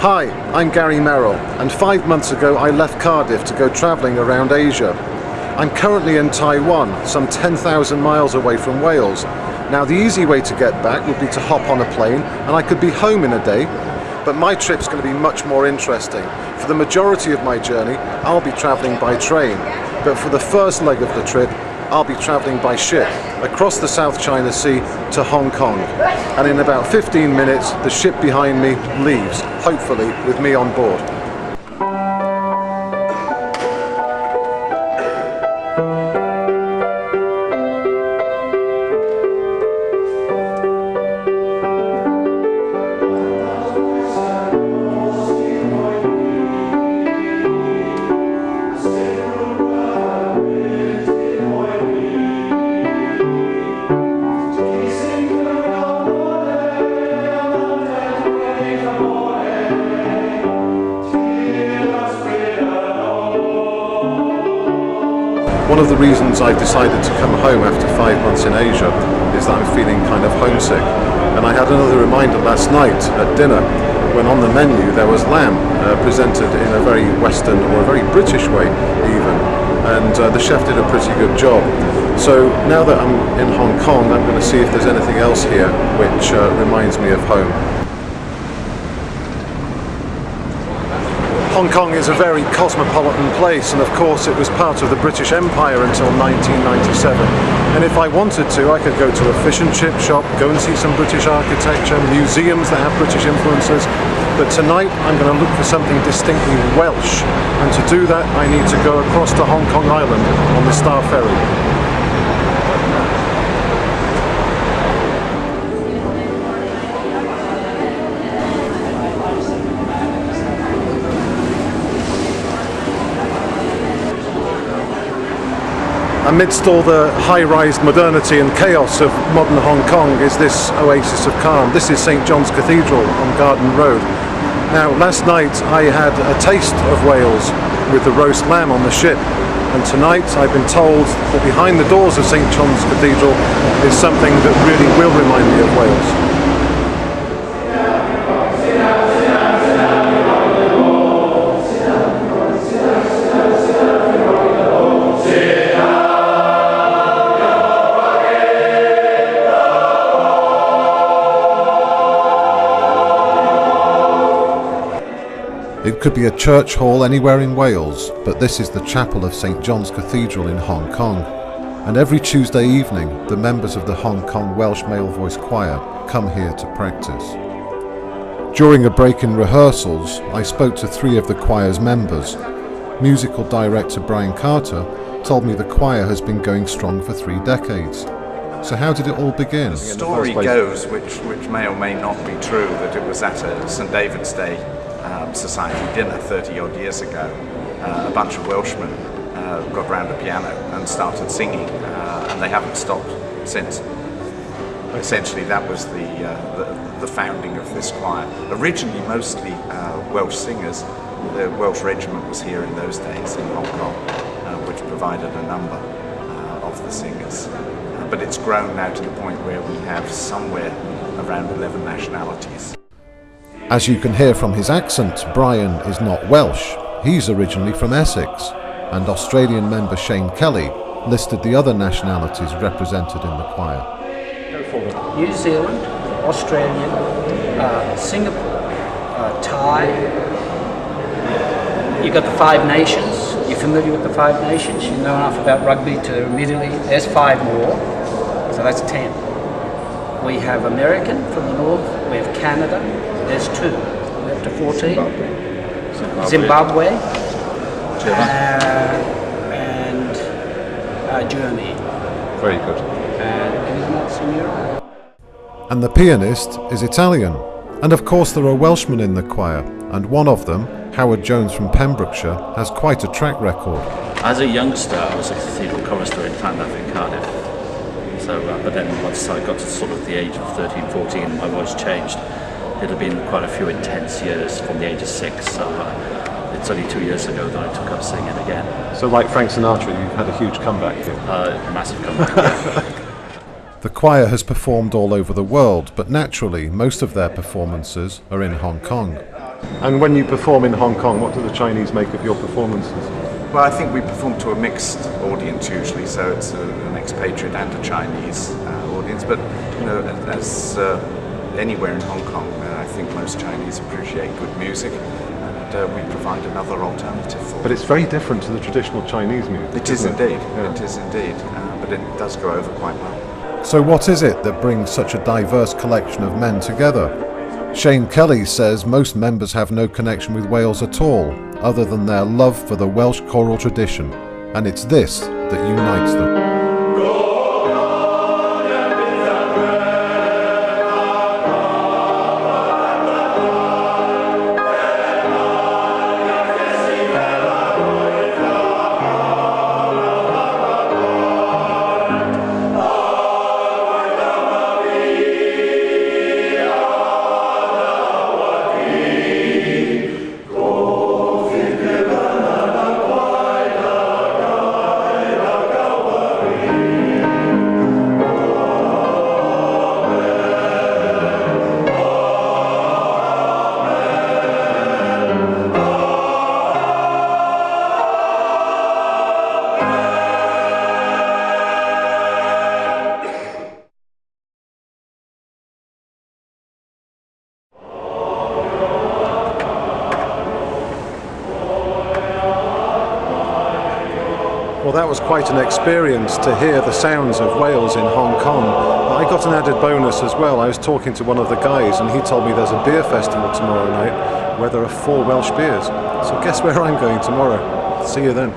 Hi, I'm Gary Merrill, and 5 months ago I left Cardiff to go travelling around Asia. I'm currently in Taiwan, some 10,000 miles away from Wales. Now the easy way to get back would be to hop on a plane and I could be home in a day, but my trip's going to be much more interesting. For the majority of my journey, I'll be travelling by train, but for the first leg of the trip, I'll be travelling by ship across the South China Sea to Hong Kong. And in about 15 minutes, the ship behind me leaves, hopefully with me on board. One of the reasons I've decided to come home after 5 months in Asia is that I'm feeling kind of homesick. And I had another reminder last night at dinner when on the menu there was lamb presented in a very Western or a very British way even. And the chef did a pretty good job. So now that I'm in Hong Kong, I'm going to see if there's anything else here which reminds me of home. Hong Kong is a very cosmopolitan place, and of course it was part of the British Empire until 1997. And if I wanted to, I could go to a fish and chip shop, go and see some British architecture, museums that have British influences. But tonight I'm going to look for something distinctly Welsh, and to do that I need to go across to Hong Kong Island on the Star Ferry. Amidst all the high-rise modernity and chaos of modern Hong Kong is this oasis of calm. This is St. John's Cathedral on Garden Road. Now, last night I had a taste of Wales with the roast lamb on the ship, and tonight I've been told that behind the doors of St. John's Cathedral is something that really will remind me of Wales. It could be a church hall anywhere in Wales, but this is the chapel of St. John's Cathedral in Hong Kong. And every Tuesday evening, the members of the Hong Kong Welsh Male Voice Choir come here to practice. During a break in rehearsals, I spoke to 3 of the choir's members. Musical director Brian Carter told me the choir has been going strong for 3 decades. So how did it all begin? The story goes, which may or may not be true, that it was at a St. David's Day society dinner 30 odd years ago. A bunch of Welshmen got round a piano and started singing, and they haven't stopped since. Essentially that was the founding of this choir. Originally mostly Welsh singers. The Welsh regiment was here in those days in Hong Kong, which provided a number of the singers. But it's grown now to the point where we have somewhere around 11 nationalities. As you can hear from his accent, Brian is not Welsh. He's originally from Essex, and Australian member Shane Kelly listed the other nationalities represented in the choir. New Zealand, Australian, Singapore, Thai. You've got the 5 nations. You're familiar with the 5 nations? You know enough about rugby to immediately, there's 5 more, so that's 10. We have American from the north, we have Canada, there's 2, we're up to 14. Zimbabwe, and Germany. Very good. And anything else in Europe? And the pianist is Italian. And of course there are Welshmen in the choir, and one of them, Howard Jones from Pembrokeshire, has quite a track record. As a youngster, I was a cathedral chorister in Llandaff in Cardiff. So, but then once I got to sort of the age of 13, 14, my voice changed. It had been quite a few intense years from the age of 6, so it's only 2 years ago that I took up singing again. So like Frank Sinatra, you've had a huge comeback here. Massive comeback, yeah. The choir has performed all over the world, but naturally most of their performances are in Hong Kong. And when you perform in Hong Kong, what do the Chinese make of your performances? Well, I think we perform to a mixed audience usually, so it's an expatriate and a Chinese audience. But you know, as anywhere in Hong Kong, I think most Chinese appreciate good music, and we provide another alternative for them. But it's very different to the traditional Chinese music. It is isn't indeed. Yeah. It is indeed, but it does go over quite well. So what is it that brings such a diverse collection of men together? Shane Kelly says most members have no connection with Wales at all, other than their love for the Welsh choral tradition, and it's this that unites them. Well, that was quite an experience to hear the sounds of Wales in Hong Kong. I got an added bonus as well. I was talking to one of the guys and he told me there's a beer festival tomorrow night where there are 4 Welsh beers. So guess where I'm going tomorrow? See you then.